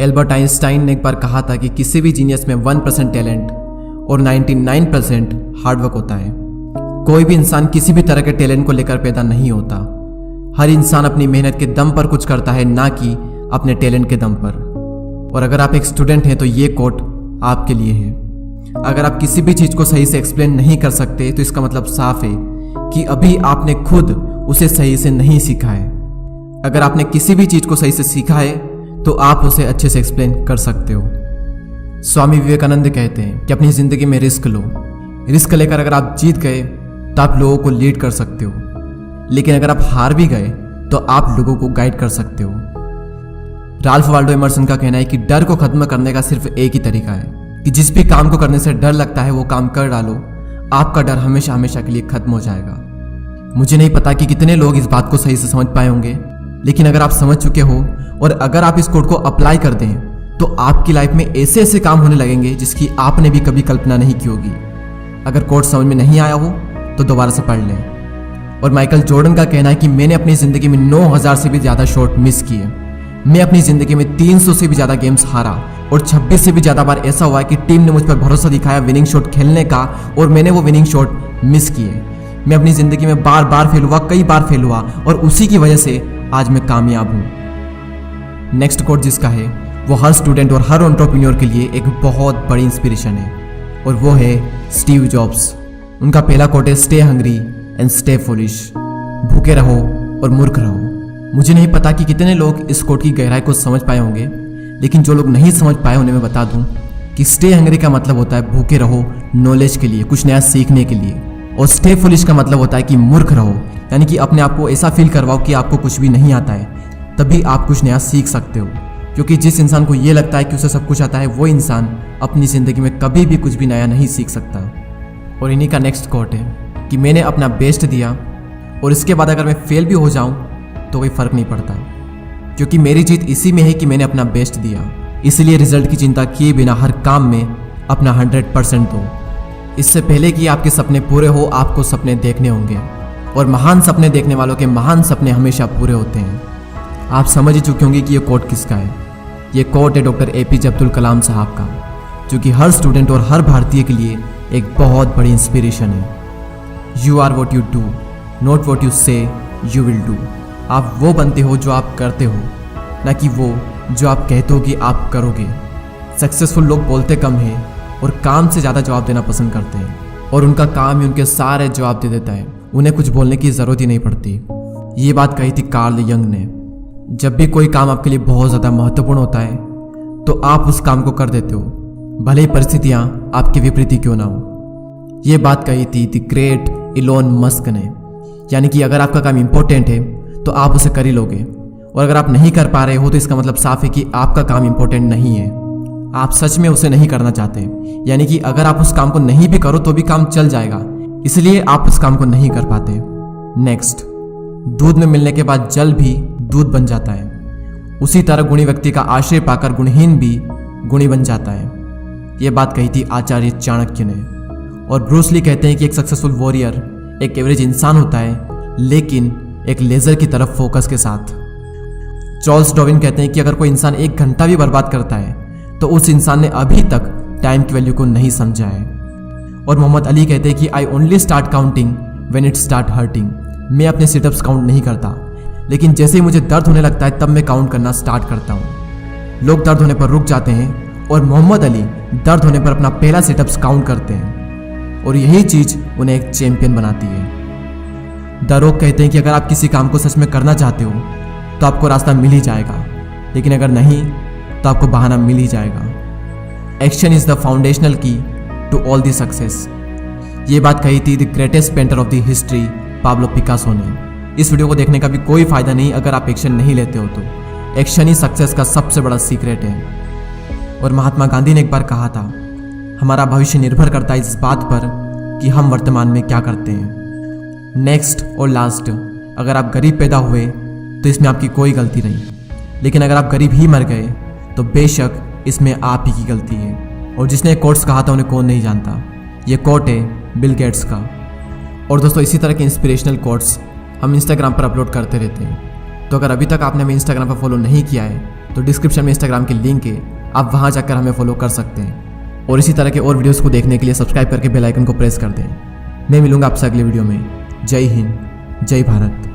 Albert Einstein ने एक बार कहा था कि किसी भी जीनियस में 1% टैलेंट और 99% हार्डवर्क होता है। कोई भी इंसान किसी भी तरह के टैलेंट को लेकर पैदा नहीं होता। हर इंसान अपनी मेहनत के दम पर कुछ करता है, ना कि अपने टैलेंट के दम पर। और अगर आप एक स्टूडेंट हैं तो ये कोट आपके लिए है। अगर आप किसी भी चीज़ को सही से एक्सप्लेन नहीं कर सकते तो इसका मतलब साफ है कि अभी आपने खुद उसे सही से नहीं सीखा है। अगर आपने किसी भी चीज़ को सही से सीखा है तो आप उसे अच्छे से एक्सप्लेन कर सकते हो। स्वामी विवेकानंद कहते हैं कि अपनी ज़िंदगी में रिस्क लो। रिस्क लेकर अगर आप जीत गए तो आप लोगों को लीड कर सकते हो, लेकिन अगर आप हार भी गए तो आप लोगों को गाइड कर सकते हो। राल्फ वाल्डो एमर्सन का कहना है कि डर को खत्म करने का सिर्फ एक ही तरीका है कि जिस भी काम को करने से डर लगता है वो काम कर डालो, आपका डर हमेशा हमेशा के लिए खत्म हो जाएगा। मुझे नहीं पता कि कितने लोग इस बात को सही से समझ पाए होंगे, लेकिन अगर आप समझ चुके हो और अगर आप इस कोड को अप्लाई कर दें तो आपकी लाइफ में ऐसे ऐसे काम होने लगेंगे जिसकी आपने भी कभी कल्पना नहीं की होगी। अगर कोड समझ में नहीं आया हो तो दोबारा से पढ़ लें। और माइकल जॉर्डन का कहना है कि मैंने अपनी ज़िंदगी में 9000 से भी ज़्यादा शॉट मिस किए। मैं अपनी ज़िंदगी में 300 से भी ज़्यादा गेम्स हारा और 26 से भी ज़्यादा बार ऐसा हुआ है कि टीम ने मुझ पर भरोसा दिखाया विनिंग शॉट खेलने का और मैंने वो विनिंग शॉट मिस किए। मैं अपनी ज़िंदगी में बार बार फेल हुआ, कई बार फेल हुआ और उसी की वजह से आज मैं कामयाब हूँ। नेक्स्ट कोट जिसका है वो हर स्टूडेंट और हर एंटरप्रेन्योर के लिए एक बहुत बड़ी इंस्पिरेशन है और वो है स्टीव जॉब्स। उनका पहला कोट है stay hungry and stay foolish. भूखे रहो और मूर्ख रहो। मुझे नहीं पता कि कितने लोग इस कोट की गहराई को समझ पाए होंगे, लेकिन जो लोग नहीं समझ पाए उन्हें मैं बता दूं कि स्टे हंग्री का मतलब होता है भूखे रहो नॉलेज के लिए, कुछ नया सीखने के लिए। और स्टे फुलिश का मतलब होता है कि मूर्ख रहो, यानी कि अपने आप को ऐसा फील करवाओ कि आपको कुछ भी नहीं आता है, तभी आप कुछ नया सीख सकते हो। क्योंकि जिस इंसान को ये लगता है कि उसे सब कुछ आता है, वो इंसान अपनी ज़िंदगी में कभी भी कुछ भी नया नहीं सीख सकता। और इन्हीं का नेक्स्ट कोट है कि मैंने अपना बेस्ट दिया और इसके बाद अगर मैं फेल भी हो जाऊं तो कोई फ़र्क नहीं पड़ता, क्योंकि मेरी जीत इसी में है कि मैंने अपना बेस्ट दिया। इसलिए रिजल्ट की चिंता किए बिना हर काम में अपना 100% दो। इससे पहले कि आपके सपने पूरे हो, आपको सपने देखने होंगे, और महान सपने देखने वालों के महान सपने हमेशा पूरे होते हैं। आप समझ ही चुके होंगे कि ये कोट किसका है। ये कोट है डॉक्टर APJ अब्दुल कलाम साहब का, जो कि हर स्टूडेंट और हर भारतीय के लिए एक बहुत बड़ी इंस्पिरेशन है। You are what you do, not what you say you will do. आप वो बनते हो जो आप करते हो, ना कि वो जो आप कहते हो कि आप करोगे। सक्सेसफुल लोग बोलते कम हैं और काम से ज़्यादा जवाब देना पसंद करते हैं, और उनका काम ही उनके सारे जवाब दे देता है। उन्हें कुछ बोलने की ज़रूरत ही नहीं पड़ती। ये बात कही थी कार्ल यंग ने। जब भी कोई काम आपके लिए बहुत ज़्यादा महत्वपूर्ण होता है तो आप उस काम को कर देते हो, भले ही परिस्थितियाँ आपके विपरीत क्यों ना हो। ये बात कही थी द ग्रेट इलोन मस्क ने, यानी कि अगर आपका काम इम्पोर्टेंट है तो आप उसे कर ही लोगे, और अगर आप नहीं कर पा रहे हो तो इसका मतलब साफ है कि आपका काम इम्पोर्टेंट नहीं है। आप सच में उसे नहीं करना चाहते, यानी कि अगर आप उस काम को नहीं भी करो तो भी काम चल जाएगा, इसलिए आप उस काम को नहीं कर पाते। नेक्स्ट, दूध में मिलने के बाद जल भी दूध बन जाता है, उसी तरह गुणी व्यक्ति का आश्रय पाकर गुणहीन भी गुणी बन जाता है। यह बात कही थी आचार्य चाणक्य ने। और ब्रूस ली कहते हैं कि एक सक्सेसफुल वॉरियर एक एवरेज इंसान होता है, लेकिन एक लेजर की तरफ फोकस के साथ। चार्ल्स डार्विन कहते हैं कि अगर कोई इंसान 1 घंटा भी बर्बाद करता है तो उस इंसान ने अभी तक टाइम की वैल्यू को नहीं समझा है। और मोहम्मद अली कहते हैं कि I only start counting when it start hurting. मैं अपने सिटअप्स काउंट नहीं करता, लेकिन जैसे ही मुझे दर्द होने लगता है तब मैं काउंट करना स्टार्ट करता हूँ। लोग दर्द होने पर रुक जाते हैं और मोहम्मद अली दर्द होने पर अपना पहला सिटअप्स काउंट करते हैं, और यही चीज़ उन्हें एक चैंपियन बनाती है। द रॉक कहते हैं कि अगर आप किसी काम को सच में करना चाहते हो तो आपको रास्ता मिल ही जाएगा, लेकिन अगर नहीं तो आपको बहाना मिल ही जाएगा। एक्शन इज द फाउंडेशनल की टू ऑल द सक्सेस। ये बात कही थी the greatest painter of the history Pablo Picasso ने। इस वीडियो को देखने का भी कोई फायदा नहीं अगर आप एक्शन नहीं लेते हो तो। एक्शन ही सक्सेस का सबसे बड़ा सीक्रेट है। और महात्मा गांधी ने एक बार कहा था, हमारा भविष्य निर्भर करता है इस बात पर कि हम वर्तमान में क्या करते हैं। नेक्स्ट और लास्ट, अगर आप गरीब पैदा हुए तो इसमें आपकी कोई गलती नहीं, लेकिन अगर आप गरीब ही मर गए तो बेशक इसमें आप ही की गलती है। और जिसने कोट्स कहा था उन्हें कौन नहीं जानता। ये कोट है बिल गेट्स का। और दोस्तों, इसी तरह के इंस्पिरेशनल कोट्स हम इंस्टाग्राम पर अपलोड करते रहते हैं, तो अगर अभी तक आपने हमें इंस्टाग्राम पर फॉलो नहीं किया है तो डिस्क्रिप्शन में इंस्टाग्राम की लिंक है, आप वहाँ जाकर हमें फॉलो कर सकते हैं। और इसी तरह के और वीडियोस को देखने के लिए सब्सक्राइब करके बेल आइकन को प्रेस कर दें। मैं मिलूंगा आपसे अगले वीडियो में। जय हिंद, जय भारत।